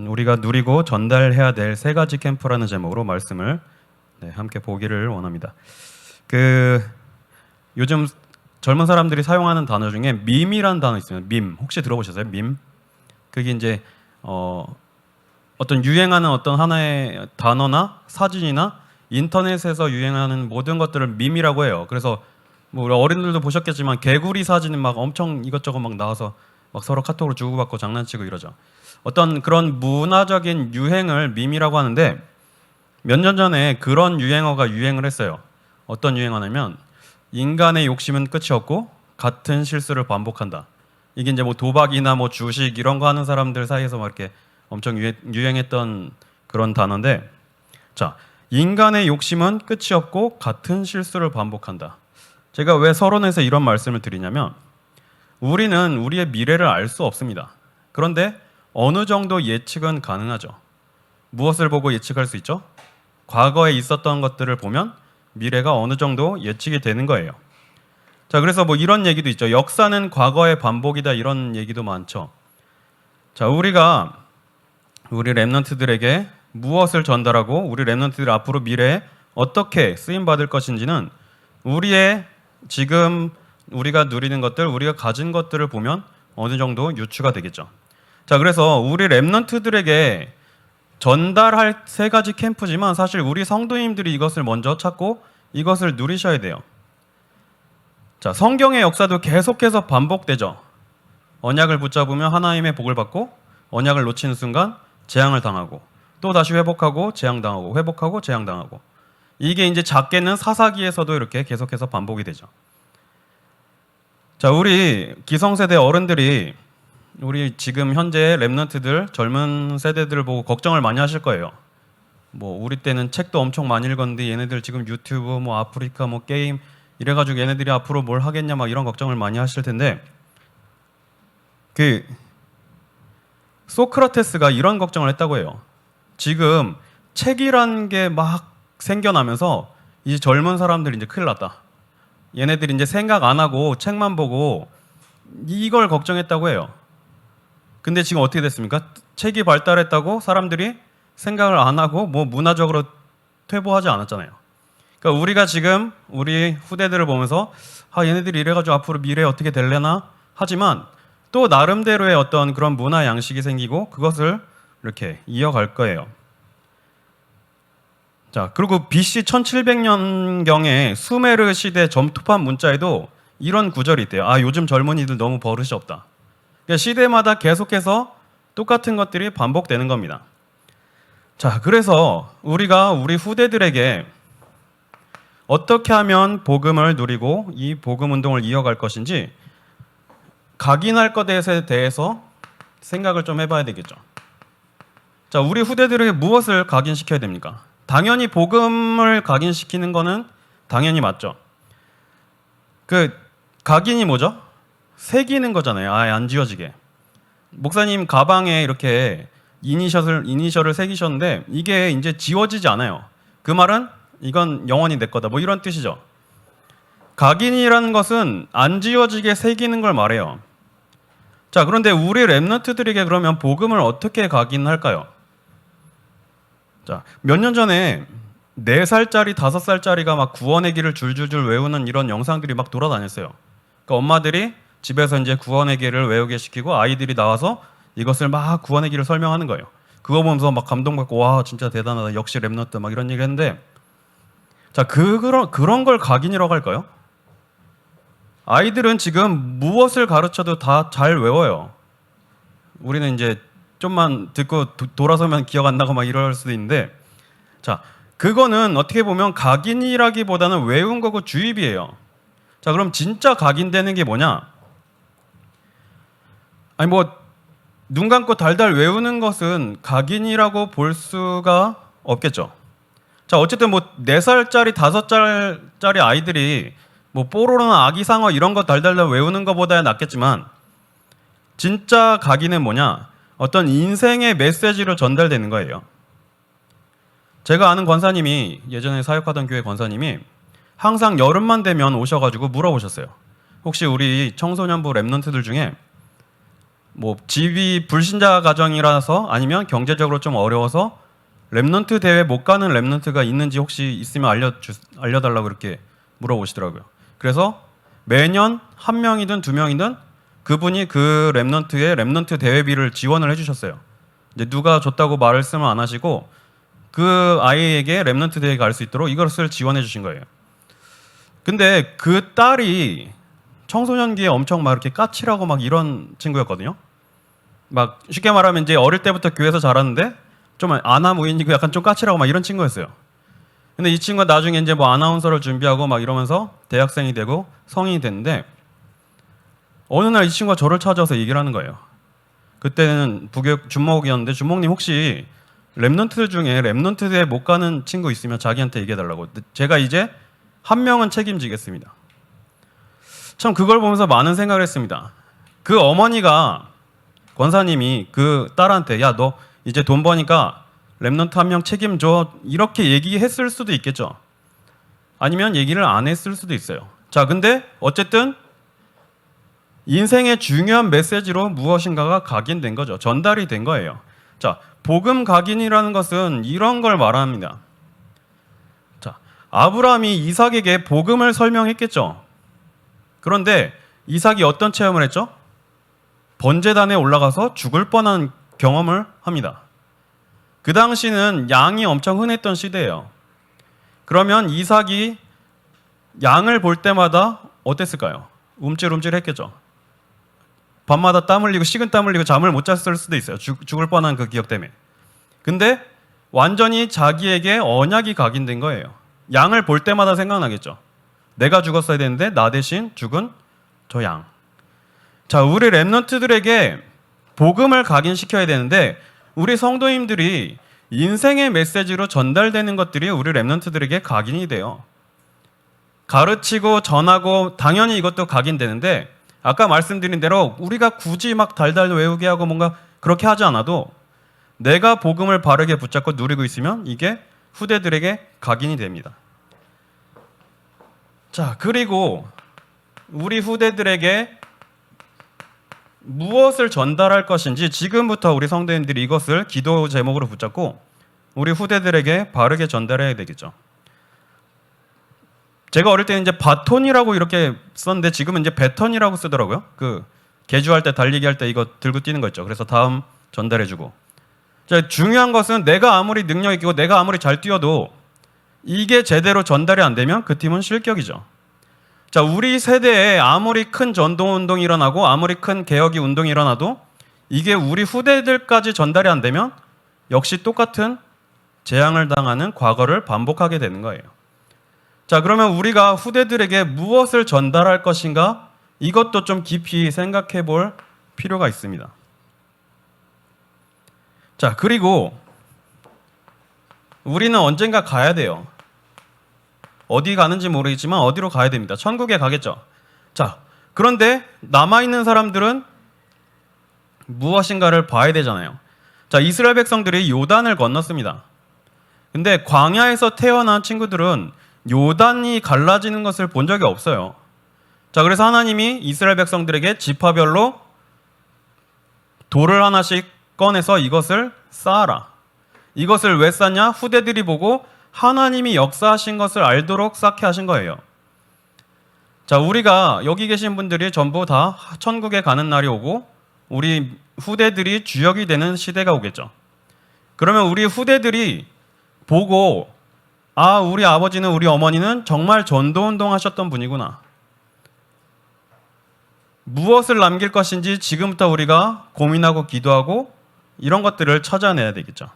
우리가 누리고 전달해야 될 세 가지 캠프라는 제목으로 말씀을 함께 보기를 원합니다. 요즘 젊은 사람들이 사용하는 단어 중에 밈이라는 단어 있습니다. 밈 혹시 들어보셨어요? 밈? 그게 이제 어떤 유행하는 어떤 하나의 단어나 사진이나 인터넷에서 유행하는 모든 것들을 밈이라고 해요. 그래서 뭐 우리 어린들도 보셨겠지만 개구리 사진이 막 엄청 이것저것 막 나와서 막 서로 카톡으로 주고받고 장난치고 이러죠. 어떤 그런 문화적인 유행을 밈이라고 하는데 몇 년 전에 그런 유행어가 유행을 했어요. 어떤 유행어냐면 인간의 욕심은 끝이 없고 같은 실수를 반복한다. 이게 이제 뭐 도박이나 뭐 주식 이런 거 하는 사람들 사이에서 막 이렇게 엄청 유행했던 그런 단어인데, 자, 인간의 욕심은 끝이 없고 같은 실수를 반복한다. 제가 왜 서론에서 이런 말씀을 드리냐면 우리는 우리의 미래를 알 수 없습니다. 그런데 어느 정도 예측은 가능하죠. 무엇을 보고 예측할 수 있죠? 과거에 있었던 것들을 보면 미래가 어느 정도 예측이 되는 거예요. 자, 그래서 뭐 이런 얘기도 있죠. 역사는 과거의 반복이다, 이런 얘기도 많죠. 자, 우리가 우리 렘넌트들에게 무엇을 전달하고 우리 렘넌트들 앞으로 미래에 어떻게 쓰임 받을 것인지는 우리의 지금 우리가 누리는 것들, 우리가 가진 것들을 보면 어느 정도 유추가 되겠죠. 자, 그래서 우리 렘넌트들에게 전달할 세 가지 캠프지만 사실 우리 성도님들이 이것을 먼저 찾고 이것을 누리셔야 돼요. 자, 성경의 역사도 계속해서 반복되죠. 언약을 붙잡으면 하나님의 복을 받고 언약을 놓치는 순간 재앙을 당하고 또 다시 회복하고 재앙당하고 회복하고 재앙당하고, 이게 이제 작게는 사사기에서도 이렇게 계속해서 반복이 되죠. 자, 우리 기성세대 어른들이 우리 지금 현재 렘넌트들 젊은 세대들을 보고 걱정을 많이 하실 거예요. 뭐 우리 때는 책도 엄청 많이 읽었는데 얘네들 지금 유튜브 뭐 아프리카 뭐 게임 이래가지고 얘네들이 앞으로 뭘 하겠냐 막 이런 걱정을 많이 하실 텐데, 소크라테스가 이런 걱정을 했다고 해요. 지금 책이란 게 막 생겨나면서 이제 젊은 사람들이 이제 큰일 났다. 얘네들이 이제 생각 안 하고 책만 보고 이걸 걱정했다고 해요. 근데 지금 어떻게 됐습니까? 책이 발달했다고 사람들이 생각을 안 하고 뭐 문화적으로 퇴보하지 않았잖아요. 그러니까 우리가 지금 우리 후대들을 보면서 얘네들이 이래가지고 앞으로 미래에 어떻게 될래나 하지만 또 나름대로의 어떤 그런 문화 양식이 생기고 그것을 이렇게 이어갈 거예요. 자, 그리고 BC 1700년경에 수메르 시대 점토판 문자에도 이런 구절이 있대요. 요즘 젊은이들 너무 버릇이 없다. 그러니까 시대마다 계속해서 똑같은 것들이 반복되는 겁니다. 자, 그래서 우리가 우리 후대들에게 어떻게 하면 복음을 누리고 이 복음 운동을 이어갈 것인지 각인할 것에 대해서 생각을 좀 해봐야 되겠죠. 자, 우리 후대들에게 무엇을 각인시켜야 됩니까? 당연히 복음을 각인시키는 거는 당연히 맞죠. 각인이 뭐죠? 새기는 거잖아요. 안 지워지게. 목사님 가방에 이렇게 이니셜을 새기셨는데 이게 이제 지워지지 않아요. 그 말은 이건 영원히 내 거다. 뭐 이런 뜻이죠. 각인이라는 것은 안 지워지게 새기는 걸 말해요. 자, 그런데 우리 렘넌트들에게 그러면 복음을 어떻게 각인할까요? 자, 몇 년 전에 4살짜리, 5살짜리가 막 구원의 길을 줄줄줄 외우는 이런 영상들이 막 돌아다녔어요. 그러니까 엄마들이 집에서 이제 구원의 길을 외우게 시키고 아이들이 나와서 이것을 막 구원의 길을 설명하는 거예요. 그거 보면서 막 감동받고 와 진짜 대단하다, 역시 렘넌트 막 이런 얘기 했는데, 자, 그런 걸 각인이라고 할까요? 아이들은 지금 무엇을 가르쳐도 다 잘 외워요. 우리는 이제 좀만 듣고 돌아서면 기억 안 나고 막 이럴 수도 있는데, 자, 그거는 어떻게 보면 각인이라기보다는 외운 거고 주입이에요. 자, 그럼 진짜 각인되는 게 뭐냐? 눈 감고 달달 외우는 것은 각인이라고 볼 수가 없겠죠. 자, 어쨌든 4살짜리, 5살짜리 아이들이 뽀로로나 아기상어 이런 거 달달달 외우는 것보다야 낫겠지만, 진짜 각인은 뭐냐? 어떤 인생의 메시지로 전달되는 거예요. 제가 아는 권사님이, 예전에 사역하던 교회 권사님이 항상 여름만 되면 오셔가지고 물어보셨어요. 혹시 우리 청소년부 랩런트들 중에 뭐 집이 불신자 가정이라서 아니면 경제적으로 좀 어려워서 랩런트 대회 못 가는 랩런트가 있는지 혹시 있으면 알려달라고 이렇게 물어보시더라고요. 그래서 매년 한 명이든 두 명이든 그분이 그 랩런트의 랩런트 대회비를 지원을 해주셨어요. 이제 누가 줬다고 말씀을 안 하시고 그 아이에게 랩런트 대회 갈 수 있도록 이것을 지원해 주신 거예요. 근데 그 딸이 청소년기에 엄청 막 이렇게 까칠하고 막 이런 친구였거든요. 막 쉽게 말하면 이제 어릴 때부터 교회에서 자랐는데 좀 아나무인이고 약간 좀 까칠하고 막 이런 친구였어요. 근데 이 친구가 나중에 이제 뭐 아나운서를 준비하고 막 이러면서 대학생이 되고 성인이 됐는데 어느 날 이 친구가 저를 찾아서 얘기를 하는 거예요. 그때는 부교육 준목이었는데 준목님 혹시 랩런트들 중에 랩런트 대회 못 가는 친구 있으면 자기한테 얘기해달라고. 제가 이제 한 명은 책임지겠습니다. 참 그걸 보면서 많은 생각을 했습니다. 그 어머니가 권사님이 그 딸한테 야 너 이제 돈 버니까 랩런트 한 명 책임져 이렇게 얘기했을 수도 있겠죠. 아니면 얘기를 안 했을 수도 있어요. 자 근데 어쨌든 인생의 중요한 메시지로 무엇인가가 각인된 거죠. 전달이 된 거예요. 자 복음 각인이라는 것은 이런 걸 말합니다. 자 아브라함이 이삭에게 복음을 설명했겠죠. 그런데 이삭이 어떤 체험을 했죠? 번제단에 올라가서 죽을 뻔한 경험을 합니다. 그 당시는 양이 엄청 흔했던 시대예요. 그러면 이삭이 양을 볼 때마다 어땠을까요? 움찔움찔했겠죠. 밤마다 땀 흘리고 식은 땀 흘리고 잠을 못 잤을 수도 있어요. 죽을 뻔한 그 기억 때문에. 근데 완전히 자기에게 언약이 각인된 거예요. 양을 볼 때마다 생각나겠죠. 내가 죽었어야 되는데 나 대신 죽은 저 양. 자, 우리 랩런트들에게 복음을 각인시켜야 되는데 우리 성도님들이 인생의 메시지로 전달되는 것들이 우리 랩런트들에게 각인이 돼요. 가르치고 전하고 당연히 이것도 각인되는데 아까 말씀드린 대로 우리가 굳이 막 달달 외우게 하고 뭔가 그렇게 하지 않아도 내가 복음을 바르게 붙잡고 누리고 있으면 이게 후대들에게 각인이 됩니다. 자, 그리고 우리 후대들에게 무엇을 전달할 것인지 지금부터 우리 성도님들이 이것을 기도 제목으로 붙잡고 우리 후대들에게 바르게 전달해야 되겠죠. 제가 어릴 때는 이제 바톤이라고 이렇게 썼는데 지금은 이제 배턴이라고 쓰더라고요. 그 개주할 때 달리기 할 때 이거 들고 뛰는 거 있죠. 그래서 다음 전달해주고. 자, 중요한 것은 내가 아무리 능력 있고 내가 아무리 잘 뛰어도 이게 제대로 전달이 안 되면 그 팀은 실격이죠. 자, 우리 세대에 아무리 큰 전도운동이 일어나고 아무리 큰 개혁이 운동이 일어나도 이게 우리 후대들까지 전달이 안 되면 역시 똑같은 재앙을 당하는 과거를 반복하게 되는 거예요. 자, 그러면 우리가 후대들에게 무엇을 전달할 것인가? 이것도 좀 깊이 생각해 볼 필요가 있습니다. 자, 그리고 우리는 언젠가 가야 돼요. 어디 가는지 모르겠지만 어디로 가야 됩니다. 천국에 가겠죠. 자, 그런데 남아있는 사람들은 무엇인가를 봐야 되잖아요. 자, 이스라엘 백성들이 요단을 건넜습니다. 근데 광야에서 태어난 친구들은 요단이 갈라지는 것을 본 적이 없어요. 자, 그래서 하나님이 이스라엘 백성들에게 지파별로 돌을 하나씩 꺼내서 이것을 쌓아라. 이것을 왜 쌓냐? 후대들이 보고 하나님이 역사하신 것을 알도록 쌓게 하신 거예요. 자, 우리가 여기 계신 분들이 전부 다 천국에 가는 날이 오고 우리 후대들이 주역이 되는 시대가 오겠죠. 그러면 우리 후대들이 보고 아, 우리 아버지는 우리 어머니는 정말 전도운동 하셨던 분이구나. 무엇을 남길 것인지 지금부터 우리가 고민하고 기도하고 이런 것들을 찾아내야 되겠죠.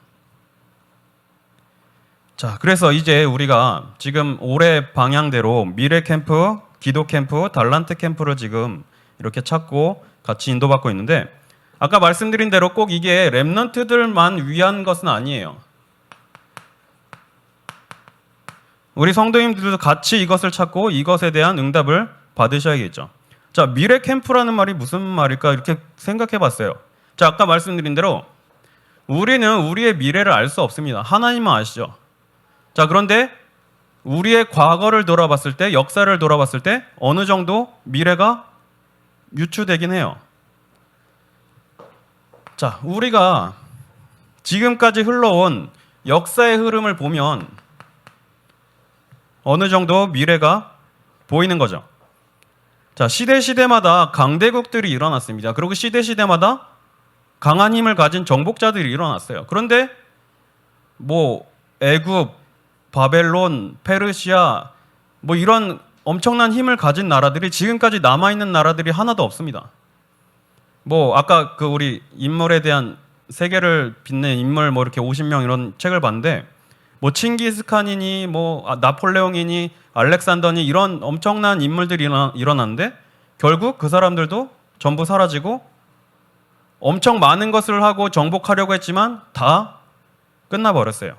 자, 그래서 이제 우리가 지금 올해 방향대로 미래 캠프, 기도 캠프, 달란트 캠프를 지금 이렇게 찾고 같이 인도받고 있는데 아까 말씀드린 대로 꼭 이게 랩런트들만 위한 것은 아니에요. 우리 성도님들도 같이 이것을 찾고 이것에 대한 응답을 받으셔야겠죠. 자, 미래 캠프라는 말이 무슨 말일까 이렇게 생각해 봤어요. 자, 아까 말씀드린 대로 우리는 우리의 미래를 알 수 없습니다. 하나님만 아시죠. 자, 그런데 우리의 과거를 돌아봤을 때, 역사를 돌아봤을 때 어느 정도 미래가 유추되긴 해요. 자, 우리가 지금까지 흘러온 역사의 흐름을 보면 어느 정도 미래가 보이는 거죠. 자, 시대마다 강대국들이 일어났습니다. 그리고 시대마다 강한 힘을 가진 정복자들이 일어났어요. 그런데 뭐 애굽, 바벨론, 페르시아 뭐 이런 엄청난 힘을 가진 나라들이 지금까지 남아있는 나라들이 하나도 없습니다. 뭐 아까 그 우리 인물에 대한 세계를 빛낸 인물 뭐 이렇게 50명 이런 책을 봤는데 뭐 칭기스칸이니 뭐 나폴레옹이니 알렉산더니 이런 엄청난 인물들이 일어났는데 결국 그 사람들도 전부 사라지고 엄청 많은 것을 하고 정복하려고 했지만 다 끝나버렸어요.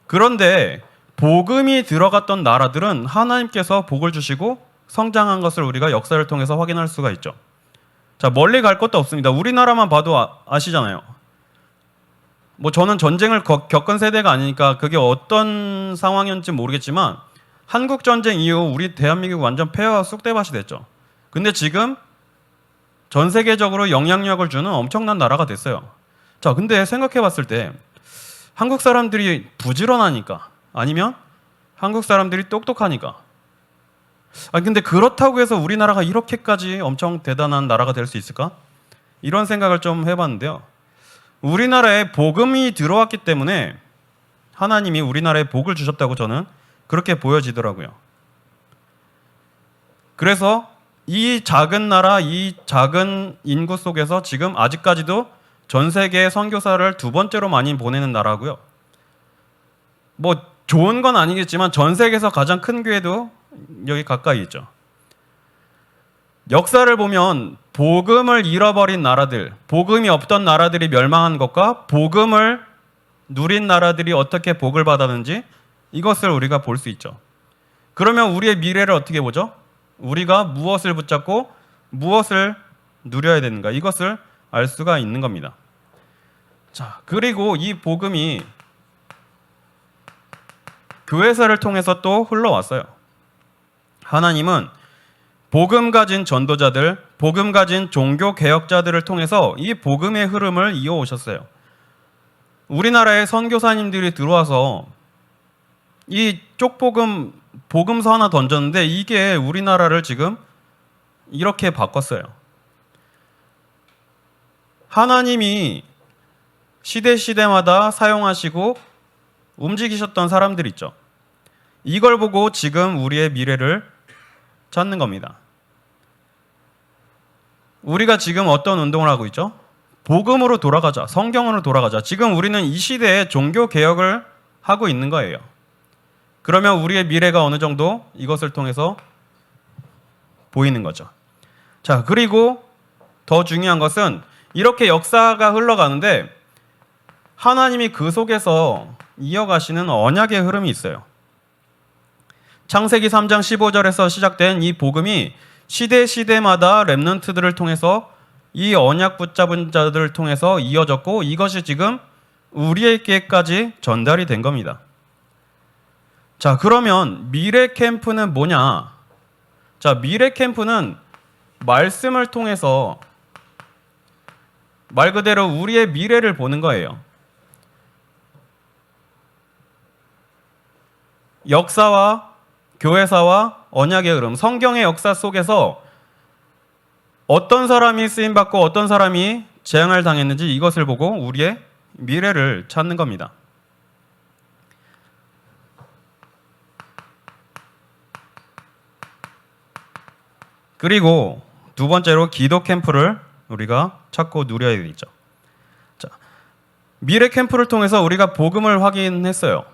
그런데 복음이 들어갔던 나라들은 하나님께서 복을 주시고 성장한 것을 우리가 역사를 통해서 확인할 수가 있죠. 자, 멀리 갈 것도 없습니다. 우리나라만 봐도 아시잖아요. 뭐 저는 전쟁을 겪은 세대가 아니니까 그게 어떤 상황이었는지 모르겠지만 한국 전쟁 이후 우리 대한민국 완전 폐허와 쑥대밭이 됐죠. 근데 지금 전 세계적으로 영향력을 주는 엄청난 나라가 됐어요. 자, 근데 생각해 봤을 때 한국 사람들이 부지런하니까 아니면 한국 사람들이 똑똑하니까 근데 그렇다고 해서 우리나라가 이렇게까지 엄청 대단한 나라가 될 수 있을까? 이런 생각을 좀 해봤는데요. 우리나라에 복음이 들어왔기 때문에 하나님이 우리나라에 복을 주셨다고 저는 그렇게 보여지더라고요. 그래서 이 작은 나라, 이 작은 인구 속에서 지금 아직까지도 전 세계에 선교사를 두 번째로 많이 보내는 나라고요. 뭐 좋은 건 아니겠지만 전 세계에서 가장 큰 교회도 여기 가까이 있죠. 역사를 보면 복음을 잃어버린 나라들, 복음이 없던 나라들이 멸망한 것과 복음을 누린 나라들이 어떻게 복을 받았는지 이것을 우리가 볼 수 있죠. 그러면 우리의 미래를 어떻게 보죠? 우리가 무엇을 붙잡고 무엇을 누려야 되는가 이것을 알 수가 있는 겁니다. 자, 그리고 이 복음이 교회사를 통해서 또 흘러왔어요. 하나님은 복음 가진 전도자들, 복음 가진 종교 개혁자들을 통해서 이 복음의 흐름을 이어오셨어요. 우리나라에 선교사님들이 들어와서 이 쪽복음 복음서 하나 던졌는데 이게 우리나라를 지금 이렇게 바꿨어요. 하나님이 시대마다 사용하시고 움직이셨던 사람들 있죠. 이걸 보고 지금 우리의 미래를 찾는 겁니다. 우리가 지금 어떤 운동을 하고 있죠? 복음으로 돌아가자, 성경으로 돌아가자. 지금 우리는 이 시대에 종교 개혁을 하고 있는 거예요. 그러면 우리의 미래가 어느 정도 이것을 통해서 보이는 거죠. 자, 그리고 더 중요한 것은 이렇게 역사가 흘러가는데 하나님이 그 속에서 이어가시는 언약의 흐름이 있어요. 창세기 3장 15절에서 시작된 이 복음이 시대마다 렘넌트들을 통해서 이 언약 붙잡은 자들을 통해서 이어졌고 이것이 지금 우리에게까지 전달이 된 겁니다. 자, 그러면 미래 캠프는 뭐냐? 자, 미래 캠프는 말씀을 통해서 말 그대로 우리의 미래를 보는 거예요. 역사와 교회사와 언약의 흐름, 성경의 역사 속에서 어떤 사람이 쓰임받고 어떤 사람이 재앙을 당했는지 이것을 보고 우리의 미래를 찾는 겁니다. 그리고 두 번째로 기도 캠프를 우리가 찾고 누려야 되죠. 자, 미래 캠프를 통해서 우리가 복음을 확인했어요.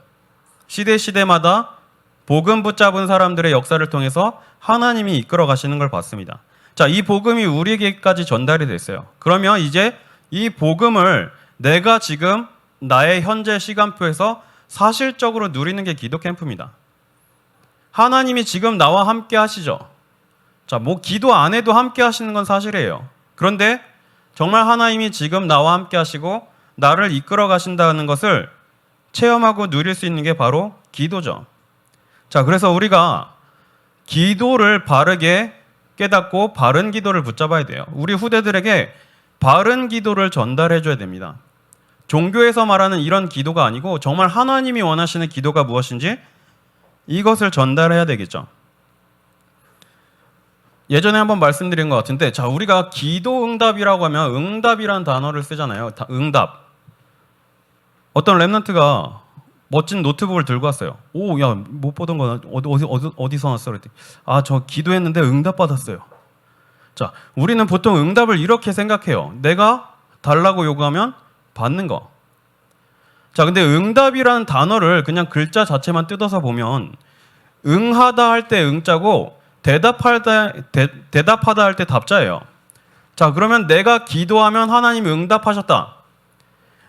시대마다 복음 붙잡은 사람들의 역사를 통해서 하나님이 이끌어 가시는 걸 봤습니다. 자, 이 복음이 우리에게까지 전달이 됐어요. 그러면 이제 이 복음을 내가 지금 나의 현재 시간표에서 사실적으로 누리는 게 기도 캠프입니다. 하나님이 지금 나와 함께 하시죠. 자, 뭐 기도 안 해도 함께 하시는 건 사실이에요. 그런데 정말 하나님이 지금 나와 함께 하시고 나를 이끌어 가신다는 것을 체험하고 누릴 수 있는 게 바로 기도죠. 자, 그래서 우리가 기도를 바르게 깨닫고 바른 기도를 붙잡아야 돼요. 우리 후대들에게 바른 기도를 전달해 줘야 됩니다. 종교에서 말하는 이런 기도가 아니고 정말 하나님이 원하시는 기도가 무엇인지 이것을 전달해야 되겠죠. 예전에 한번 말씀드린 것 같은데, 자, 우리가 기도 응답이라고 하면 응답이라는 단어를 쓰잖아요. 응답. 어떤 랩런트가 멋진 노트북을 들고 왔어요. 오, 야, 못 보던 거나 어디서 났어? 그랬더니 아, 저 기도했는데 응답 받았어요. 자, 우리는 보통 응답을 이렇게 생각해요. 내가 달라고 요구하면 받는 거. 자, 근데 응답이라는 단어를 그냥 글자 자체만 뜯어서 보면 응하다 할 때 응자고 대답하다 할 때 답자예요. 자, 그러면 내가 기도하면 하나님이 응답하셨다.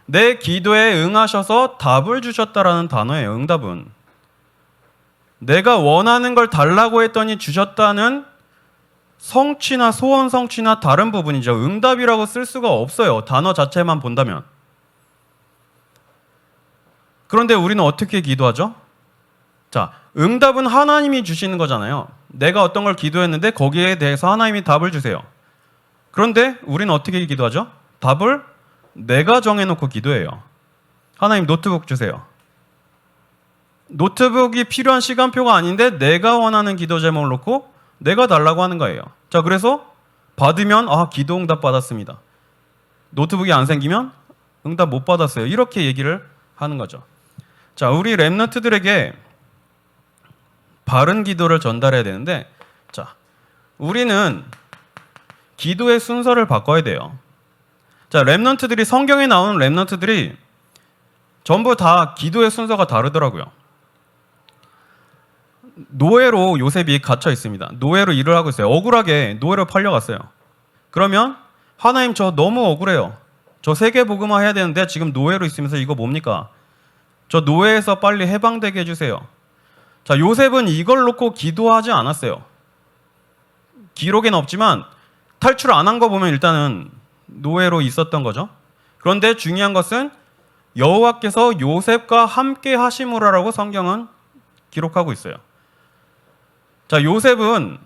내 기도에 응하셔서 답을 주셨다라는 단어예요. 응답은 내가 원하는 걸 달라고 했더니 주셨다는 성취나 소원 성취나 다른 부분이죠. 응답이라고 쓸 수가 없어요. 단어 자체만 본다면. 그런데 우리는 어떻게 기도하죠? 자, 응답은 하나님이 주시는 거잖아요. 내가 어떤 걸 기도했는데 거기에 대해서 하나님이 답을 주세요. 그런데 우리는 어떻게 기도하죠? 답을 내가 정해놓고 기도해요. 하나님 노트북 주세요. 노트북이 필요한 시간표가 아닌데 내가 원하는 기도 제목을 놓고 내가 달라고 하는 거예요. 자, 그래서 받으면 아, 기도 응답 받았습니다. 노트북이 안 생기면 응답 못 받았어요. 이렇게 얘기를 하는 거죠. 자, 우리 랩런트들에게 바른 기도를 전달해야 되는데, 자, 우리는 기도의 순서를 바꿔야 돼요. 자, 랩런트들이 성경에 나오는 랩런트들이 전부 다 기도의 순서가 다르더라고요. 노예로 요셉이 갇혀 있습니다. 노예로 일을 하고 있어요. 억울하게 노예로 팔려갔어요. 그러면 하나님 저 너무 억울해요. 저 세계 복음화 해야 되는데 지금 노예로 있으면서 이거 뭡니까? 저 노예에서 빨리 해방되게 해주세요. 자, 요셉은 이걸 놓고 기도하지 않았어요. 기록에는 없지만 탈출 안 한 거 보면 일단은 노예로 있었던 거죠. 그런데 중요한 것은 여호와께서 요셉과 함께 하심으로라고 성경은 기록하고 있어요. 자, 요셉은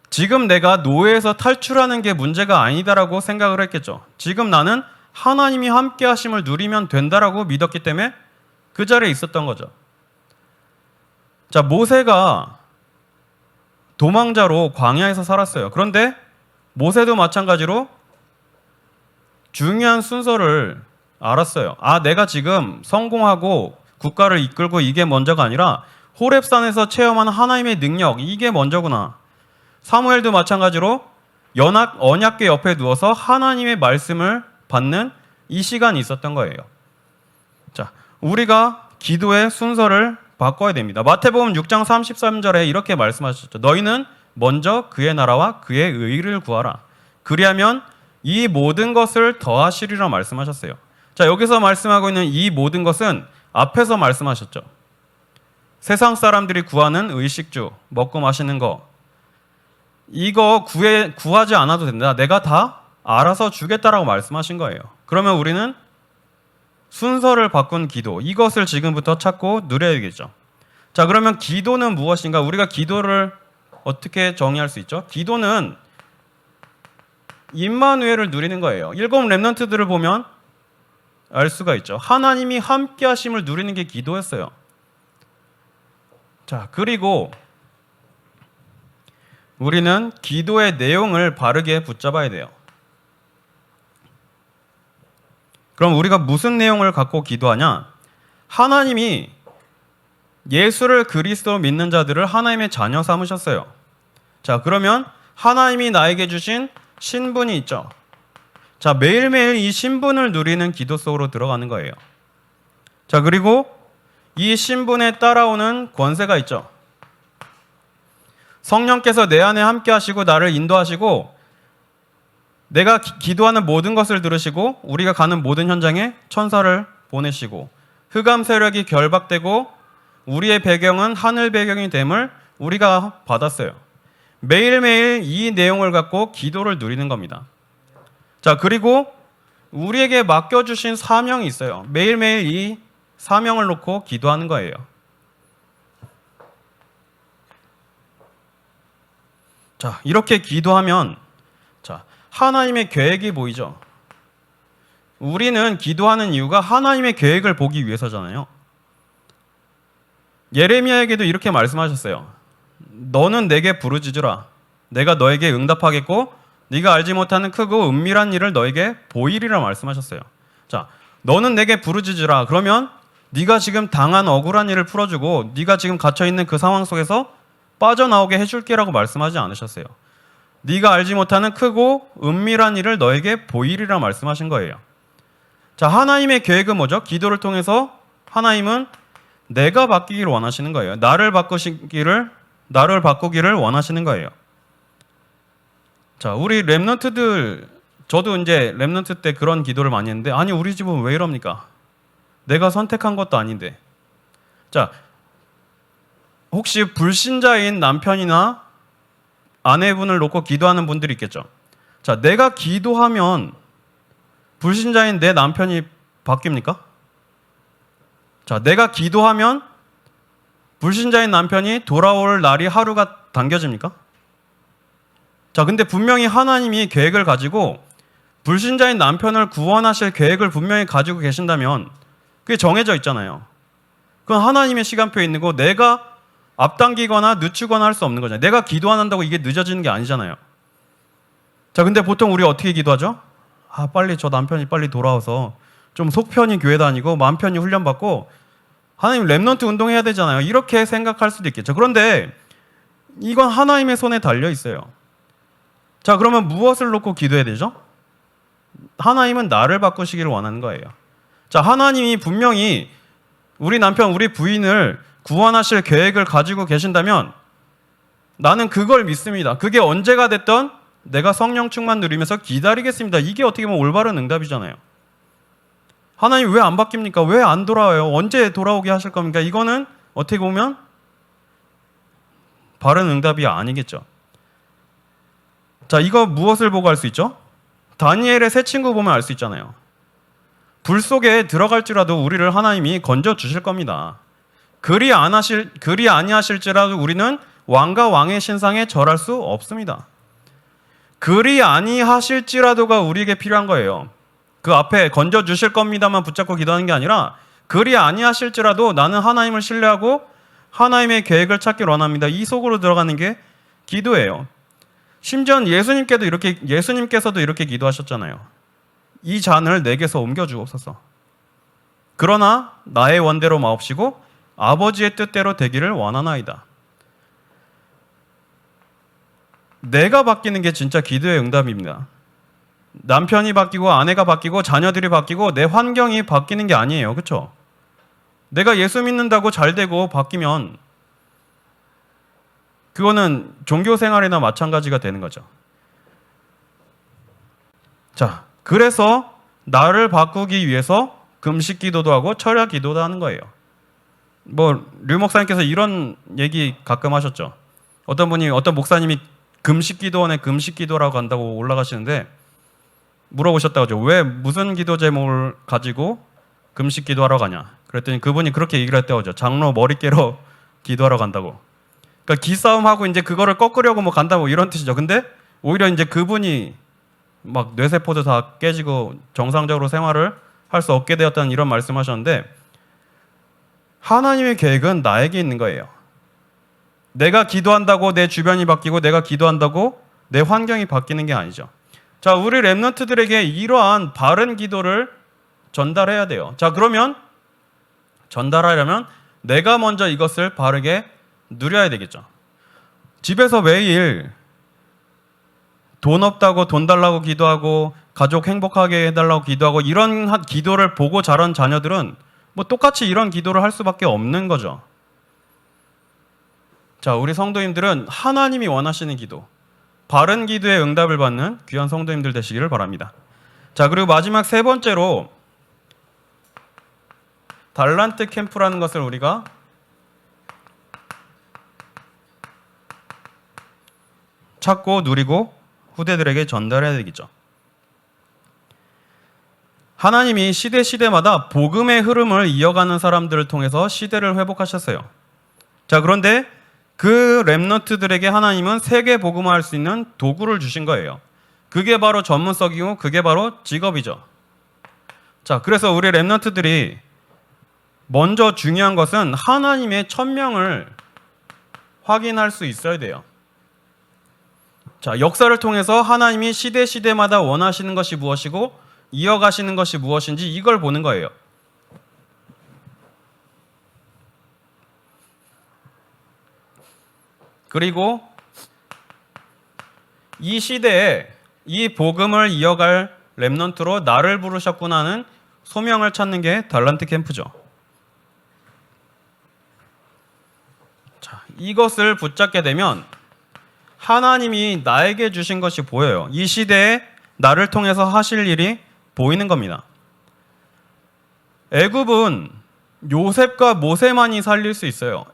지금 내가 노예에서 탈출하는 게 문제가 아니다라고 생각을 했겠죠. 지금 나는 하나님이 함께 하심을 누리면 된다라고 믿었기 때문에 그 자리에 있었던 거죠. 자, 모세가 도망자로 광야에서 살았어요. 그런데 모세도 마찬가지로 중요한 순서를 알았어요. 아, 내가 지금 성공하고 국가를 이끌고 이게 먼저가 아니라 호렙산에서 체험한 하나님의 능력, 이게 먼저구나. 사무엘도 마찬가지로 언약궤 옆에 누워서 하나님의 말씀을 받는 이 시간이 있었던 거예요. 자, 우리가 기도의 순서를 바꿔야 됩니다. 마태복음 6장 33절에 이렇게 말씀하셨죠. 너희는 먼저 그의 나라와 그의 의를 구하라. 그리하면 이 모든 것을 더하시리라 말씀하셨어요. 자, 여기서 말씀하고 있는 이 모든 것은 앞에서 말씀하셨죠. 세상 사람들이 구하는 의식주, 먹고 마시는 거, 이거 구하지 않아도 된다. 내가 다 알아서 주겠다라고 말씀하신 거예요. 그러면 우리는 순서를 바꾼 기도, 이것을 지금부터 찾고 누려야겠죠. 자, 그러면 기도는 무엇인가? 우리가 기도를 어떻게 정의할 수 있죠? 기도는 임마누엘을 누리는 거예요. 일곱 렘넌트들을 보면 알 수가 있죠. 하나님이 함께 하심을 누리는 게 기도였어요. 자, 그리고 우리는 기도의 내용을 바르게 붙잡아야 돼요. 그럼 우리가 무슨 내용을 갖고 기도하냐? 하나님이 예수를 그리스도로 믿는 자들을 하나님의 자녀 삼으셨어요. 자, 그러면 하나님이 나에게 주신 신분이 있죠. 자, 매일매일 이 신분을 누리는 기도 속으로 들어가는 거예요. 자, 그리고 이 신분에 따라오는 권세가 있죠. 성령께서 내 안에 함께 하시고 나를 인도하시고 내가 기도하는 모든 것을 들으시고 우리가 가는 모든 현장에 천사를 보내시고 흑암 세력이 결박되고 우리의 배경은 하늘 배경이 됨을 우리가 받았어요. 매일매일 이 내용을 갖고 기도를 누리는 겁니다. 자, 그리고 우리에게 맡겨주신 사명이 있어요. 매일매일 이 사명을 놓고 기도하는 거예요. 자, 이렇게 기도하면 자, 하나님의 계획이 보이죠. 우리는 기도하는 이유가 하나님의 계획을 보기 위해서잖아요. 예레미야에게도 이렇게 말씀하셨어요. 너는 내게 부르짖으라. 내가 너에게 응답하겠고 네가 알지 못하는 크고 은밀한 일을 너에게 보이리라 말씀하셨어요. 자, 너는 내게 부르짖으라. 그러면 네가 지금 당한 억울한 일을 풀어주고 네가 지금 갇혀있는 그 상황 속에서 빠져나오게 해줄게라고 말씀하지 않으셨어요. 네가 알지 못하는 크고 은밀한 일을 너에게 보이리라 말씀하신 거예요. 자, 하나님의 계획은 뭐죠? 기도를 통해서 하나님은 내가 바뀌기를 원하시는 거예요. 나를 바꾸기를 원하시는 거예요. 자, 우리 랩런트들, 저도 이제 랩런트 때 그런 기도를 많이 했는데, 아니 우리 집은 왜 이럽니까? 내가 선택한 것도 아닌데. 자, 혹시 불신자인 남편이나 아내분을 놓고 기도하는 분들이 있겠죠. 자, 내가 기도하면 불신자인 내 남편이 바뀝니까? 자, 내가 기도하면 불신자인 남편이 돌아올 날이 하루가 당겨집니까? 자, 근데 분명히 하나님이 계획을 가지고 불신자인 남편을 구원하실 계획을 분명히 가지고 계신다면 그게 정해져 있잖아요. 그건 하나님의 시간표에 있는 거 내가 앞당기거나 늦추거나 할 수 없는 거잖아요. 내가 기도 안 한다고 이게 늦어지는 게 아니잖아요. 자, 근데 보통 우리 어떻게 기도하죠? 아, 빨리 저 남편이 빨리 돌아와서 좀 속편히 교회 다니고 마음 편히 훈련받고 하나님 랩넌트 운동해야 되잖아요. 이렇게 생각할 수도 있겠죠. 그런데 이건 하나님의 손에 달려 있어요. 자, 그러면 무엇을 놓고 기도해야 되죠? 하나님은 나를 바꾸시기를 원하는 거예요. 자, 하나님이 분명히 우리 남편, 우리 부인을 구원하실 계획을 가지고 계신다면 나는 그걸 믿습니다. 그게 언제가 됐던 내가 성령 충만 누리면서 기다리겠습니다. 이게 어떻게 보면 올바른 응답이잖아요. 하나님 왜 안 바뀝니까? 왜 안 돌아와요? 언제 돌아오게 하실 겁니까? 이거는 어떻게 보면 바른 응답이 아니겠죠. 자, 이거 무엇을 보고 알 수 있죠? 다니엘의 세 친구 보면 알 수 있잖아요. 불 속에 들어갈지라도 우리를 하나님이 건져 주실 겁니다. 그리 아니하실지라도 우리는 왕과 왕의 신상에 절할 수 없습니다. 그리 아니하실지라도가 우리에게 필요한 거예요. 그 앞에 건져 주실 겁니다만 붙잡고 기도하는 게 아니라 그리 아니하실지라도 나는 하나님을 신뢰하고 하나님의 계획을 찾길 원합니다. 이 속으로 들어가는 게 기도예요. 심지어 예수님께서도 이렇게 기도하셨잖아요. 이 잔을 내게서 옮겨 주옵소서. 그러나 나의 원대로 마옵시고 아버지의 뜻대로 되기를 원하나이다. 내가 바뀌는 게 진짜 기도의 응답입니다. 남편이 바뀌고 아내가 바뀌고 자녀들이 바뀌고 내 환경이 바뀌는 게 아니에요. 그렇죠? 내가 예수 믿는다고 잘 되고 바뀌면 그거는 종교 생활이나 마찬가지가 되는 거죠. 자, 그래서 나를 바꾸기 위해서 금식 기도도 하고 철야 기도도 하는 거예요. 류 목사님께서 이런 얘기 가끔 하셨죠. 어떤 목사님이 금식 기도원에 금식 기도라고 한다고 올라가시는데 물어보셨다고 하죠. 왜 무슨 기도 제목을 가지고 금식 기도하러 가냐. 그랬더니 그분이 그렇게 얘기를 했다고 하죠. 장로 머리 깨러 기도하러 간다고. 그러니까 기싸움하고 이제 그거를 꺾으려고 간다고 이런 뜻이죠. 근데 오히려 이제 그분이 막 뇌세포도 다 깨지고 정상적으로 생활을 할 수 없게 되었다는 이런 말씀하셨는데 하나님의 계획은 나에게 있는 거예요. 내가 기도한다고 내 주변이 바뀌고 내가 기도한다고 내 환경이 바뀌는 게 아니죠. 자, 우리 랩런트들에게 이러한 바른 기도를 전달해야 돼요. 자, 그러면 전달하려면 내가 먼저 이것을 바르게 누려야 되겠죠. 집에서 매일 돈 없다고 돈 달라고 기도하고 가족 행복하게 해달라고 기도하고 이런 기도를 보고 자란 자녀들은 똑같이 이런 기도를 할 수밖에 없는 거죠. 자, 우리 성도님들은 하나님이 원하시는 기도, 바른 기도의 응답을 받는 귀한 성도님들 되시기를 바랍니다. 자, 그리고 마지막 세 번째로 달란트 캠프라는 것을 우리가 찾고 누리고 후대들에게 전달해야 되겠죠. 하나님이 시대마다 복음의 흐름을 이어가는 사람들을 통해서 시대를 회복하셨어요. 자, 그런데 그 렘넌트들에게 하나님은 세계 복음화할 수 있는 도구를 주신 거예요. 그게 바로 전문성이고 그게 바로 직업이죠. 자, 그래서 우리 렘넌트들이 먼저 중요한 것은 하나님의 천명을 확인할 수 있어야 돼요. 자, 역사를 통해서 하나님이 시대마다 원하시는 것이 무엇이고 이어가시는 것이 무엇인지 이걸 보는 거예요. 그리고 이 시대에 이 복음을 이어갈 렘넌트로 나를 부르셨구나는 소명을 찾는 게 달란트 캠프죠. 자, 이것을 붙잡게 되면 하나님이 나에게 주신 것이 보여요. 이 시대에 나를 통해서 하실 일이 보이는 겁니다. 애굽은 요셉과 모세만이 살릴 수 있어요.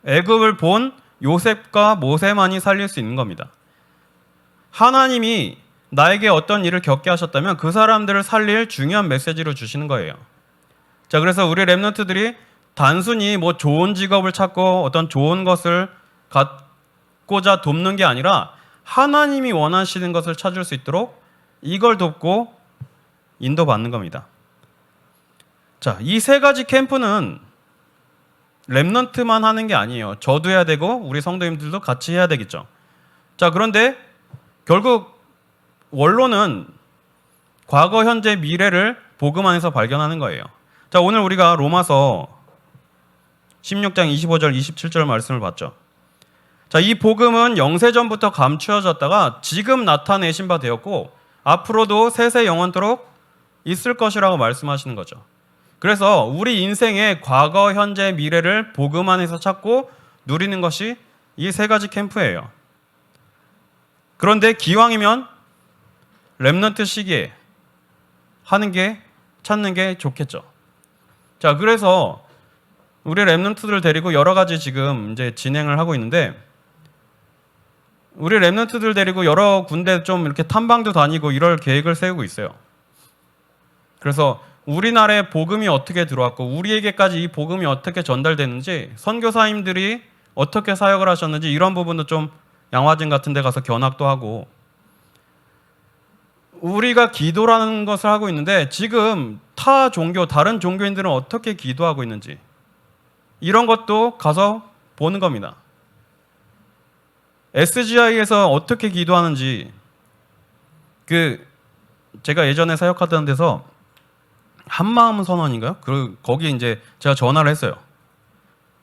애굽을 본 요셉과 모세만이 살릴 수 있는 겁니다. 하나님이 나에게 어떤 일을 겪게 하셨다면 그 사람들을 살릴 중요한 메시지로 주시는 거예요. 자, 그래서 우리 렘넌트들이 단순히 뭐 좋은 직업을 찾고 어떤 좋은 것을 갖고자 돕는 게 아니라 하나님이 원하시는 것을 찾을 수 있도록 이걸 돕고 인도받는 겁니다. 자, 이 세 가지 캠프는 렘넌트만 하는 게 아니에요. 저도 해야 되고 우리 성도님들도 같이 해야 되겠죠. 자, 그런데 결국 원로는 과거, 현재, 미래를 복음 안에서 발견하는 거예요. 자, 오늘 우리가 로마서 16장 25절, 27절 말씀을 봤죠. 자, 이 복음은 영세전부터 감추어졌다가 지금 나타내신 바 되었고 앞으로도 세세 영원토록 있을 것이라고 말씀하시는 거죠. 그래서 우리 인생의 과거, 현재, 미래를 복음 안에서 찾고 누리는 것이 이 세 가지 캠프예요. 그런데 기왕이면 렘넌트 시기에 찾는 게 좋겠죠. 자, 그래서 우리 렘넌트들 데리고 여러 가지 지금 이제 진행을 하고 있는데 우리 렘넌트들 데리고 여러 군데 좀 이렇게 탐방도 다니고 이럴 계획을 세우고 있어요. 그래서 우리나라에 복음이 어떻게 들어왔고 우리에게까지 이 복음이 어떻게 전달됐는지 선교사님들이 어떻게 사역을 하셨는지 이런 부분도 좀 양화진 같은 데 가서 견학도 하고 우리가 기도라는 것을 하고 있는데 지금 타 종교, 다른 종교인들은 어떻게 기도하고 있는지 이런 것도 가서 보는 겁니다. SGI에서 어떻게 기도하는지 제가 예전에 사역하던 데서 한마음 선언인가요? 거기 이제 제가 전화를 했어요.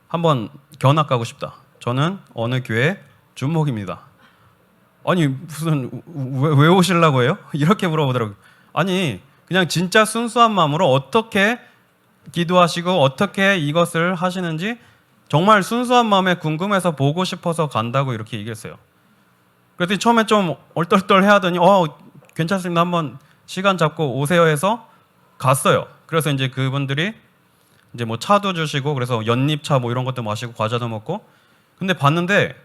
한번 견학 가고 싶다. 저는 어느 교회 준목입니다. 아니 무슨 왜 오시려고 해요? 이렇게 물어보더라고요. 아니 그냥 진짜 순수한 마음으로 어떻게 기도하시고 어떻게 이것을 하시는지 정말 순수한 마음에 궁금해서 보고 싶어서 간다고 이렇게 얘기했어요. 그랬더니 처음에 좀 얼떨떨 해야 하더니 괜찮습니다. 한번 시간 잡고 오세요 해서 갔어요. 그래서 이제 그분들이 이제 뭐 차도 주시고 그래서 연잎차 뭐 이런 것도 마시고 과자도 먹고 근데 봤는데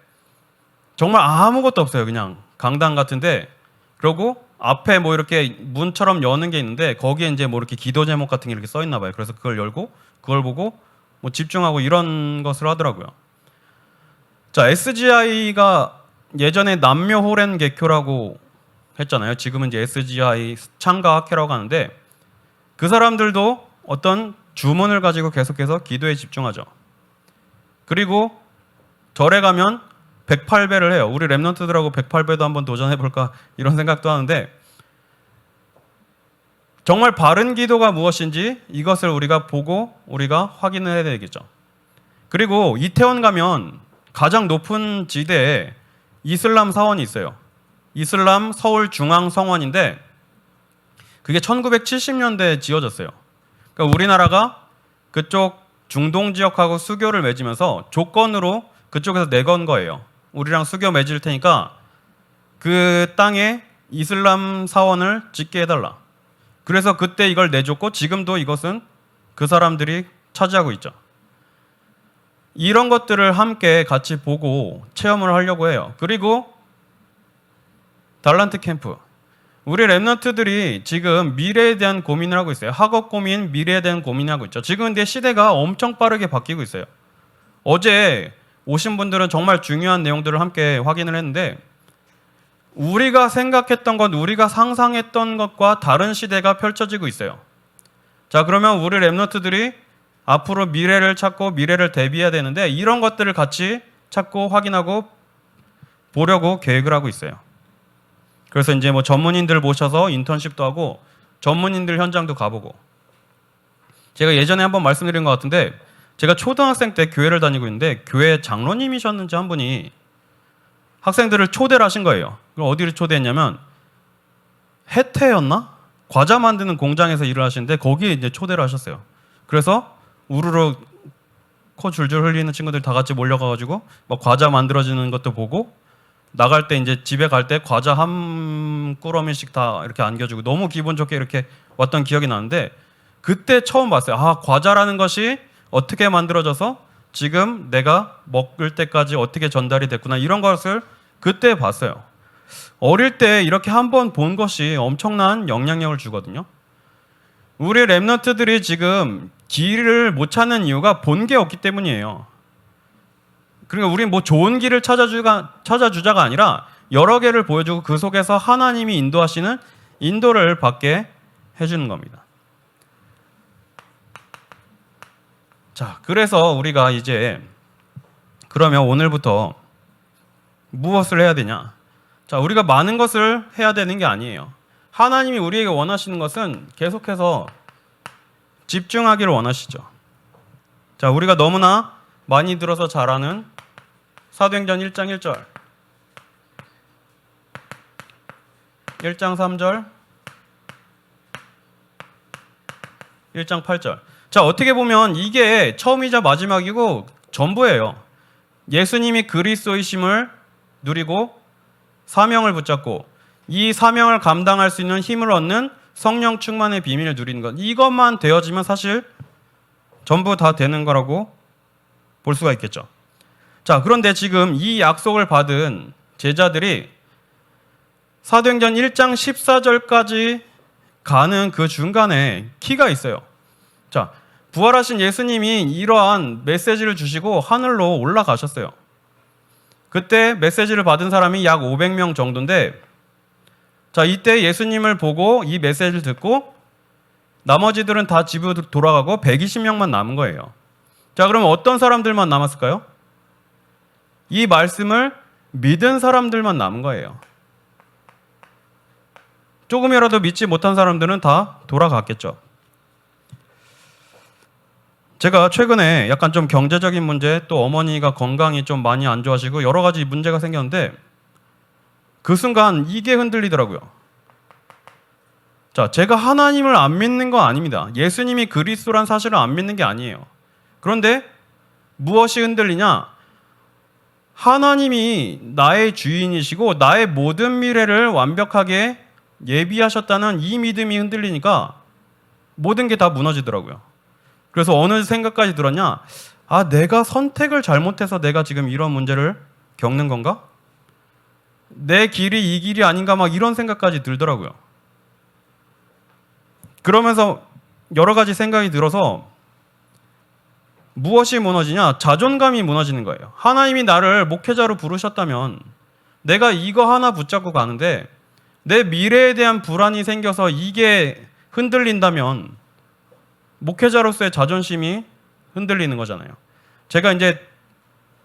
정말 아무것도 없어요. 그냥 강당 같은데 그러고 앞에 뭐 이렇게 문처럼 여는 게 있는데 거기에 이제 뭐 이렇게 기도 제목 같은 게 이렇게 써 있나 봐요. 그래서 그걸 열고 그걸 보고 뭐 집중하고 이런 것을 하더라고요. 자, SGI가 예전에 남묘호렌 개교라고 했잖아요. 지금은 이제 SGI 창가 학회라고 하는데 그 사람들도 어떤 주문을 가지고 계속해서 기도에 집중하죠. 그리고 절에 가면 108배를 해요. 우리 렘넌트들하고 108배도 한번 도전해볼까 이런 생각도 하는데 정말 바른 기도가 무엇인지 이것을 우리가 보고 우리가 확인을 해야 되겠죠. 그리고 이태원 가면 가장 높은 지대에 이슬람 사원이 있어요. 이슬람 서울중앙성원인데 그게 1970년대에 지어졌어요. 그러니까 우리나라가 그쪽 중동 지역하고 수교를 맺으면서 조건으로 그쪽에서 내건 거예요. 우리랑 수교 맺을 테니까 그 땅에 이슬람 사원을 짓게 해달라. 그래서 그때 이걸 내줬고 지금도 이것은 그 사람들이 차지하고 있죠. 이런 것들을 함께 같이 보고 체험을 하려고 해요. 그리고 달란트 캠프. 우리 렘넌트들이 지금 미래에 대한 고민을 하고 있어요. 학업 고민, 미래에 대한 고민을 하고 있죠. 지금 근데 시대가 엄청 빠르게 바뀌고 있어요. 어제 오신 분들은 정말 중요한 내용들을 함께 확인을 했는데 우리가 생각했던 것, 우리가 상상했던 것과 다른 시대가 펼쳐지고 있어요. 자, 그러면 우리 랩런트들이 앞으로 미래를 찾고 미래를 대비해야 되는데 이런 것들을 같이 찾고 확인하고 보려고 계획을 하고 있어요. 그래서 이제 뭐 전문인들 모셔서 인턴십도 하고 전문인들 현장도 가보고, 제가 예전에 한번 말씀드린 것 같은데 제가 초등학생 때 교회를 다니고 있는데 교회 장로님이셨는지 한 분이 학생들을 초대를 하신 거예요. 그럼 어디를 초대했냐면 해태였나? 과자 만드는 공장에서 일을 하시는데 거기에 이제 초대를 하셨어요. 그래서 우르르 코 줄줄 흘리는 친구들 다 같이 몰려가가지고 막 과자 만들어지는 것도 보고, 나갈 때 이제 집에 갈 때 과자 한 꾸러미씩 다 이렇게 안겨주고 너무 기분 좋게 이렇게 왔던 기억이 나는데, 그때 처음 봤어요. 아, 과자라는 것이 어떻게 만들어져서 지금 내가 먹을 때까지 어떻게 전달이 됐구나, 이런 것을 그때 봤어요. 어릴 때 이렇게 한번 본 것이 엄청난 영향력을 주거든요. 우리 랩런트들이 지금 길을 못 찾는 이유가 본 게 없기 때문이에요. 그러니까 우리 뭐 좋은 길을 찾아주자가 아니라 여러 개를 보여주고 그 속에서 하나님이 인도하시는 인도를 받게 해주는 겁니다. 자, 그래서 우리가 이제 그러면 오늘부터 무엇을 해야 되냐? 자, 우리가 많은 것을 해야 되는 게 아니에요. 하나님이 우리에게 원하시는 것은 계속해서 집중하기를 원하시죠. 자, 우리가 너무나 많이 들어서 잘 아는 사도행전 1장 1절, 1장 3절, 1장 8절. 자, 어떻게 보면 이게 처음이자 마지막이고 전부예요. 예수님이 그리스도이심을 누리고 사명을 붙잡고 이 사명을 감당할 수 있는 힘을 얻는 성령 충만의 비밀을 누리는 것, 이것만 되어지면 사실 전부 다 되는 거라고 볼 수가 있겠죠. 자, 그런데 지금 이 약속을 받은 제자들이 사도행전 1장 14절까지 가는 그 중간에 키가 있어요. 자, 부활하신 예수님이 이러한 메시지를 주시고 하늘로 올라가셨어요. 그때 메시지를 받은 사람이 약 500명 정도인데, 자, 이때 예수님을 보고 이 메시지를 듣고 나머지들은 다 집으로 돌아가고 120명만 남은 거예요. 자, 그러면 어떤 사람들만 남았을까요? 이 말씀을 믿은 사람들만 남은 거예요. 조금이라도 믿지 못한 사람들은 다 돌아갔겠죠. 제가 최근에 약간 좀 경제적인 문제, 또 어머니가 건강이 좀 많이 안 좋아지고 여러 가지 문제가 생겼는데 그 순간 이게 흔들리더라고요. 자, 제가 하나님을 안 믿는 거 아닙니다. 예수님이 그리스도란 사실을 안 믿는 게 아니에요. 그런데 무엇이 흔들리냐? 하나님이 나의 주인이시고 나의 모든 미래를 완벽하게 예비하셨다는 이 믿음이 흔들리니까 모든 게 다 무너지더라고요. 그래서 어느 생각까지 들었냐? 아, 내가 선택을 잘못해서 내가 지금 이런 문제를 겪는 건가? 내 길이 이 길이 아닌가, 막 이런 생각까지 들더라고요. 그러면서 여러 가지 생각이 들어서 무엇이 무너지냐? 자존감이 무너지는 거예요. 하나님이 나를 목회자로 부르셨다면 내가 이거 하나 붙잡고 가는데 내 미래에 대한 불안이 생겨서 이게 흔들린다면 목회자로서의 자존심이 흔들리는 거잖아요. 제가 이제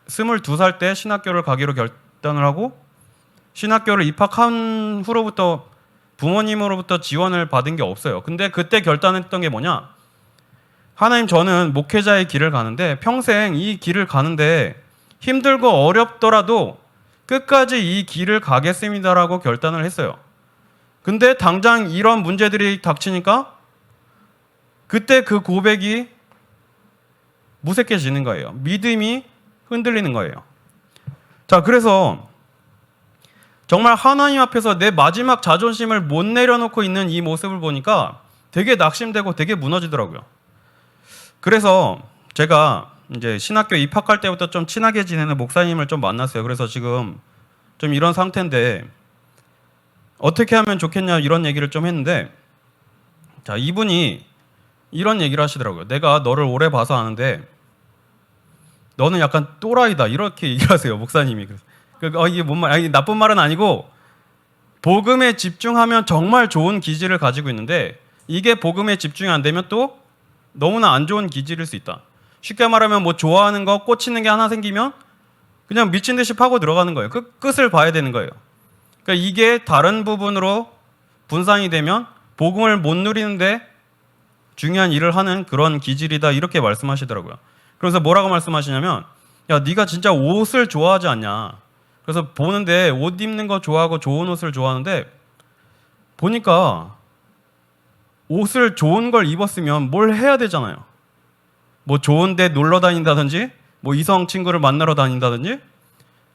22살 때 신학교를 가기로 결단을 하고 신학교를 입학한 후로부터 부모님으로부터 지원을 받은 게 없어요. 근데 그때 결단했던 게 뭐냐? 하나님, 저는 목회자의 길을 가는데 평생 이 길을 가는데 힘들고 어렵더라도 끝까지 이 길을 가겠습니다라고 결단을 했어요. 근데 당장 이런 문제들이 닥치니까 그때 그 고백이 무색해지는 거예요. 믿음이 흔들리는 거예요. 자, 그래서 정말 하나님 앞에서 내 마지막 자존심을 못 내려놓고 있는 이 모습을 보니까 되게 낙심되고 되게 무너지더라고요. 그래서 제가 이제 신학교 입학할 때부터 좀 친하게 지내는 목사님을 좀 만났어요. 그래서 지금 좀 이런 상태인데 어떻게 하면 좋겠냐, 이런 얘기를 좀 했는데, 자, 이분이 이런 얘기를 하시더라고요. 내가 너를 오래 봐서 아는데 너는 약간 또라이다 이렇게 얘기하세요 목사님이. 그래서 이게 뭔 말? 아니 나쁜 말은 아니고 복음에 집중하면 정말 좋은 기질을 가지고 있는데 이게 복음에 집중이 안 되면 또 너무나 안 좋은 기질일 수 있다. 쉽게 말하면 뭐 좋아하는 거 꽂히는 게 하나 생기면 그냥 미친 듯이 파고 들어가는 거예요. 그 끝을 봐야 되는 거예요. 그러니까 이게 다른 부분으로 분산이 되면 복음을 못 누리는데 중요한 일을 하는 그런 기질이다 이렇게 말씀하시더라고요. 그래서 뭐라고 말씀하시냐면 야 네가 진짜 옷을 좋아하지 않냐. 그래서 보는데 옷 입는 거 좋아하고 좋은 옷을 좋아하는데 보니까 옷을 좋은 걸 입었으면 뭘 해야 되잖아요. 뭐 좋은 데 놀러 다닌다든지 뭐 이성 친구를 만나러 다닌다든지.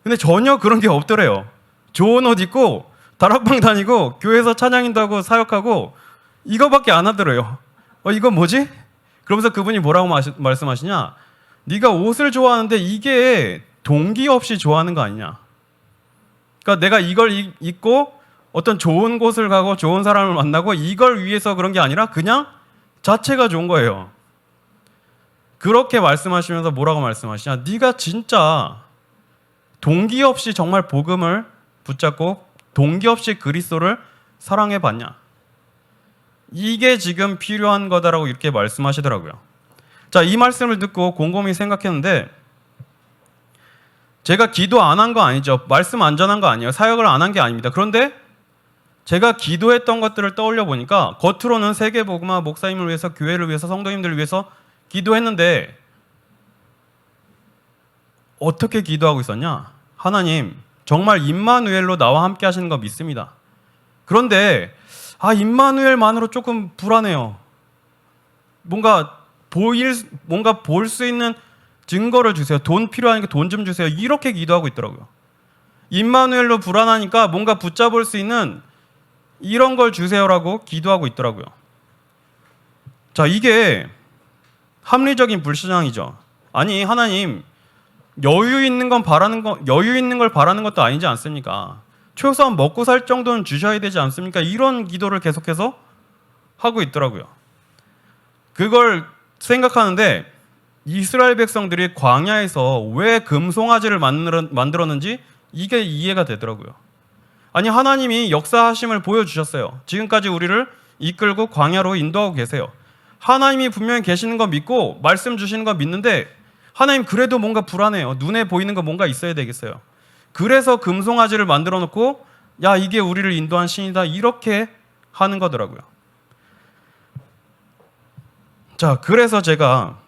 근데 전혀 그런 게 없더래요. 좋은 옷 입고 다락방 다니고 교회에서 찬양인다고 사역하고 이거밖에 안 하더래요. 이건 뭐지? 그러면서 그분이 뭐라고 말씀하시냐? 네가 옷을 좋아하는데 이게 동기 없이 좋아하는 거 아니냐? 그러니까 내가 이걸 입고 어떤 좋은 곳을 가고 좋은 사람을 만나고 이걸 위해서 그런 게 아니라 그냥 자체가 좋은 거예요. 그렇게 말씀하시면서 뭐라고 말씀하시냐? 네가 진짜 동기 없이 정말 복음을 붙잡고 동기 없이 그리스도를 사랑해 봤냐? 이게 지금 필요한 거다라고 이렇게 말씀하시더라고요. 자, 이 말씀을 듣고 곰곰이 생각했는데 제가 기도 안 한 거 아니죠. 말씀 안 전한 거 아니에요. 사역을 안 한 게 아닙니다. 그런데 제가 기도했던 것들을 떠올려 보니까 겉으로는 세계복음화 목사님을 위해서 교회를 위해서 성도님들을 위해서 기도했는데 어떻게 기도하고 있었냐? 하나님 정말 임마누엘로 나와 함께 하시는 거 믿습니다. 그런데 임마누엘만으로 조금 불안해요. 뭔가 볼 수 있는 증거를 주세요. 돈 필요하니까 돈 좀 주세요. 이렇게 기도하고 있더라고요. 임마누엘로 불안하니까 뭔가 붙잡을 수 있는 이런 걸 주세요라고 기도하고 있더라고요. 자, 이게 합리적인 불신앙이죠. 아니, 하나님 여유 있는 걸 바라는 것도 아니지 않습니까? 최소한 먹고 살 정도는 주셔야 되지 않습니까? 이런 기도를 계속해서 하고 있더라고요. 그걸 생각하는데 이스라엘 백성들이 광야에서 왜 금송아지를 만들었는지 이게 이해가 되더라고요. 아니, 하나님이 역사하심을 보여주셨어요. 지금까지 우리를 이끌고 광야로 인도하고 계세요. 하나님이 분명히 계시는 거 믿고 말씀 주시는 거 믿는데 하나님 그래도 뭔가 불안해요. 눈에 보이는 거 뭔가 있어야 되겠어요. 그래서 금송아지를 만들어 놓고 야, 이게 우리를 인도한 신이다 이렇게 하는 거더라고요. 자, 그래서 제가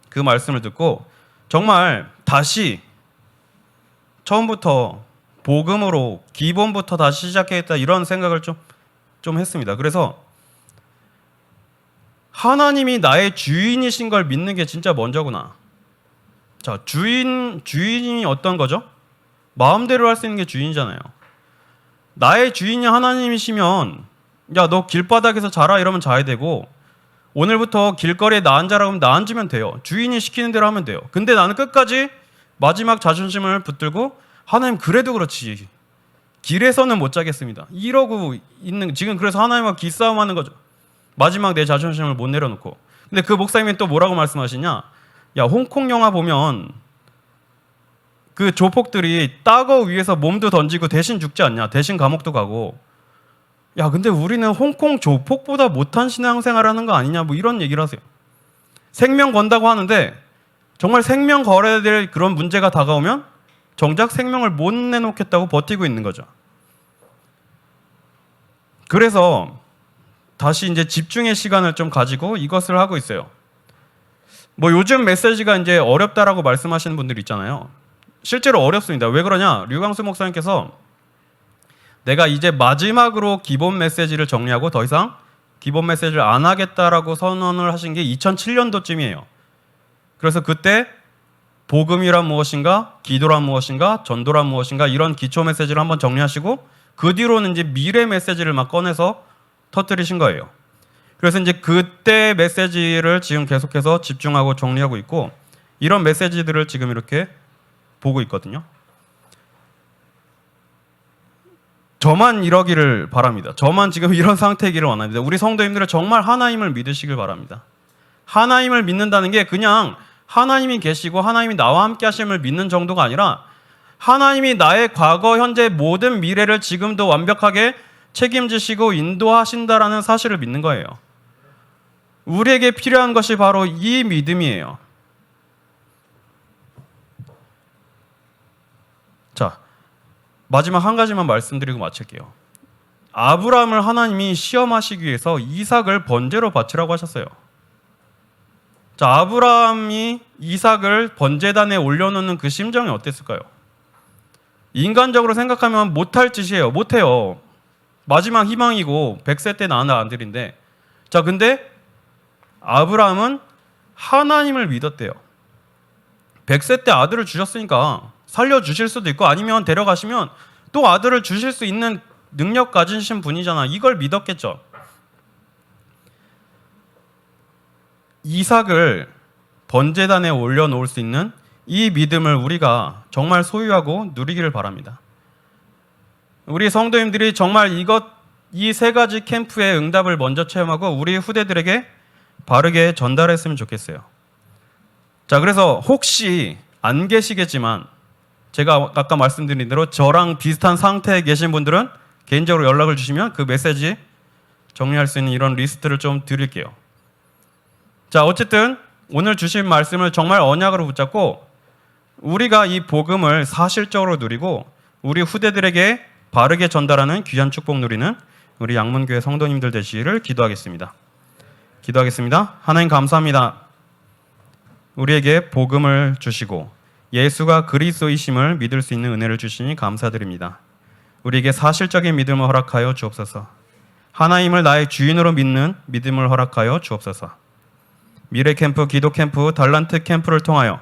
그 말씀을 듣고 정말 다시 처음부터 복음으로 기본부터 다시 시작해야겠다 이런 생각을 좀 했습니다. 그래서 하나님이 나의 주인이신 걸 믿는 게 진짜 먼저구나. 자, 주인이 어떤 거죠? 마음대로 할 수 있는 게 주인이잖아요. 나의 주인이 하나님이시면 야, 너 길바닥에서 자라 이러면 자야 되고 오늘부터 길거리에 나 앉아라 그러면 나 앉으면 돼요. 주인이 시키는 대로 하면 돼요. 근데 나는 끝까지 마지막 자존심을 붙들고 하나님 그래도 그렇지 길에서는 못 자겠습니다 이러고 있는, 지금 그래서 하나님과 기싸움하는 거죠. 마지막 내 자존심을 못 내려놓고. 근데 그 목사님이 또 뭐라고 말씀하시냐? 야, 홍콩 영화 보면 그 조폭들이 따거 위에서 몸도 던지고 대신 죽지 않냐? 대신 감옥도 가고. 야, 근데 우리는 홍콩 조폭보다 못한 신앙생활하는 거 아니냐? 뭐 이런 얘기를 하세요. 생명 건다고 하는데 정말 생명 걸어야 될 그런 문제가 다가오면 정작 생명을 못 내놓겠다고 버티고 있는 거죠. 그래서 다시 이제 집중의 시간을 좀 가지고 이것을 하고 있어요. 뭐 요즘 메시지가 이제 어렵다라고 말씀하시는 분들 있잖아요. 실제로 어렵습니다. 왜 그러냐? 류광수 목사님께서 내가 이제 마지막으로 기본 메시지를 정리하고 더 이상 기본 메시지를 안 하겠다라고 선언을 하신 게 2007년도쯤이에요. 그래서 그때 복음이란 무엇인가, 기도란 무엇인가, 전도란 무엇인가 이런 기초 메시지를 한번 정리하시고 그 뒤로는 이제 미래 메시지를 막 꺼내서 터뜨리신 거예요. 그래서 이제 그때 메시지를 지금 계속해서 집중하고 정리하고 있고 이런 메시지들을 지금 이렇게 보고 있거든요. 저만 이러기를 바랍니다. 저만 지금 이런 상태이기를 원합니다. 우리 성도님들은 정말 하나님을 믿으시길 바랍니다. 하나님을 믿는다는 게 그냥 하나님이 계시고 하나님이 나와 함께 하심을 믿는 정도가 아니라 하나님이 나의 과거, 현재, 모든 미래를 지금도 완벽하게 책임지시고 인도하신다라는 사실을 믿는 거예요. 우리에게 필요한 것이 바로 이 믿음이에요. 자, 마지막 한 가지만 말씀드리고 마칠게요. 아브라함을 하나님이 시험하시기 위해서 이삭을 번제로 바치라고 하셨어요. 자, 아브라함이 이삭을 번제단에 올려놓는 그 심정이 어땠을까요? 인간적으로 생각하면 못할 짓이에요. 못해요. 마지막 희망이고 100세 때 낳은 아들인데, 자, 근데 아브라함은 하나님을 믿었대요. 100세 때 아들을 주셨으니까 살려주실 수도 있고 아니면 데려가시면 또 아들을 주실 수 있는 능력 가지신 분이잖아. 이걸 믿었겠죠. 이삭을 번제단에 올려놓을 수 있는 이 믿음을 우리가 정말 소유하고 누리기를 바랍니다. 우리 성도님들이 정말 이 세 가지 캠프의 응답을 먼저 체험하고 우리 후대들에게 바르게 전달했으면 좋겠어요. 자, 그래서 혹시 안 계시겠지만 제가 아까 말씀드린 대로 저랑 비슷한 상태에 계신 분들은 개인적으로 연락을 주시면 그 메시지 정리할 수 있는 이런 리스트를 좀 드릴게요. 자, 어쨌든 오늘 주신 말씀을 정말 언약으로 붙잡고 우리가 이 복음을 사실적으로 누리고 우리 후대들에게 바르게 전달하는 귀한 축복 누리는 우리 양문교회 성도님들 되시기를 기도하겠습니다. 하나님 감사합니다. 우리에게 복음을 주시고 예수가 그리스도이심을 믿을 수 있는 은혜를 주시니 감사드립니다. 우리에게 사실적인 믿음을 허락하여 주옵소서. 하나님을 나의 주인으로 믿는 믿음을 허락하여 주옵소서. 미래 캠프, 기도 캠프, 달란트 캠프를 통하여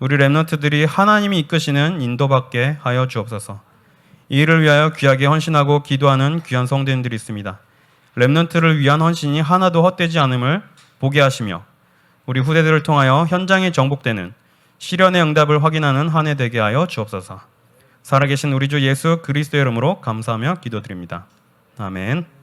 우리 렘넌트들이 하나님이 이끄시는 인도받게 하여 주옵소서. 이 일을 위하여 귀하게 헌신하고 기도하는 귀한 성도님들이 있습니다. 렘넌트를 위한 헌신이 하나도 헛되지 않음을 보게 하시며 우리 후대들을 통하여 현장에 정복되는 시련의 응답을 확인하는 한 해 되게 하여 주옵소서. 살아계신 우리 주 예수 그리스도의 이름으로 감사하며 기도드립니다. 아멘.